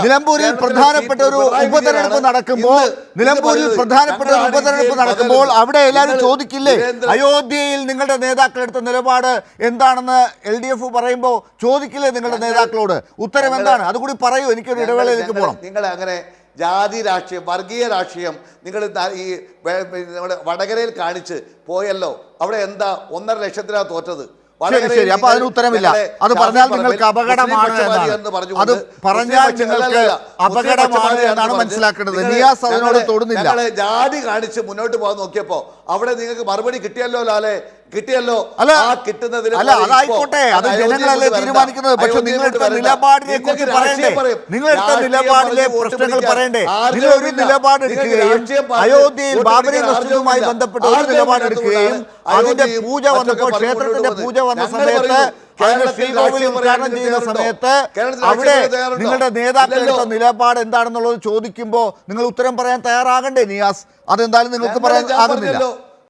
നിലമ്പൂരിൽ പ്രധാനപ്പെട്ട ഒരു ഉപതെരഞ്ഞെടുപ്പ് നടക്കുമ്പോൾ അവിടെ എല്ലാവരും ചോദിക്കില്ലേ, അയോധ്യയിൽ നിങ്ങളുടെ നേതാക്കൾ എടുത്ത നിലപാട് എന്താണെന്ന് LDF പറയുമ്പോൾ ചോദിക്കില്ലേ നിങ്ങളുടെ നേതാക്കളോട്? ഉത്തരം എന്താണ്? അതുകൂടി പറയൂ, എനിക്കൊരു ഇടവേളയിലേക്ക് പോകണം. നിങ്ങൾ അങ്ങനെ ജാതി രാഷ്ട്രീയം, വർഗീയ രാഷ്ട്രീയം നിങ്ങൾ ഈ നമ്മുടെ വടകരയിൽ കാണിച്ച് പോയല്ലോ. അവിടെ എന്താ 1.5 ലക്ഷത്തിനാണ് തോറ്റത്. ശരി, അപ്പൊ അതിന് ഉത്തരമില്ല. അത് പറഞ്ഞാൽ നിങ്ങൾക്ക് അപകടമാണ് എന്നാണ്. അത് പറഞ്ഞാൽ നിങ്ങൾക്ക് അപകടമാണ് എന്നാണ് മനസ്സിലാക്കേണ്ടത്. നിയാസ് അതിനോട് തൊടുന്നില്ല. ജാതി കാണിച്ച് മുന്നോട്ട് പോകാൻ നോക്കിയപ്പോ അവിടെ നിങ്ങൾക്ക് മറുപടി കിട്ടിയല്ലോ ലാലെ, കിട്ടിയല്ലോ. അതായിക്കോട്ടെ, അത് ജനങ്ങളല്ലേ തീരുമാനിക്കുന്നത്. പക്ഷെ നിങ്ങളെടുത്ത നിലപാടിനെ കുറിച്ച് പറയണ്ടേ? നിങ്ങളെടുത്ത നിലപാടിലെ പ്രശ്നങ്ങൾ പറയണ്ടേ? നിങ്ങൾ ഒരു നിലപാടെടുക്കുകയും അയോധ്യയിൽ ബാബരി മസ്ജിദുമായി ബന്ധപ്പെട്ട് ഒരു നിലപാടെടുക്കുകയും അതിന്റെ പൂജ വന്നപ്പോൾ, ക്ഷേത്രത്തിന്റെ പൂജ വന്ന സമയത്ത്, ശ്രീകോവിൽ ഉദ്ഘാടനം ചെയ്യുന്ന സമയത്ത് അവിടെ നിങ്ങളുടെ നേതാക്കളുടെ നിലപാട് എന്താണെന്നുള്ളത് ചോദിക്കുമ്പോൾ നിങ്ങൾ ഉത്തരം പറയാൻ തയ്യാറാകണ്ടേ നിയാസ്? അതെന്തായാലും നിങ്ങൾക്ക് പറയാൻ ആകുന്നില്ല.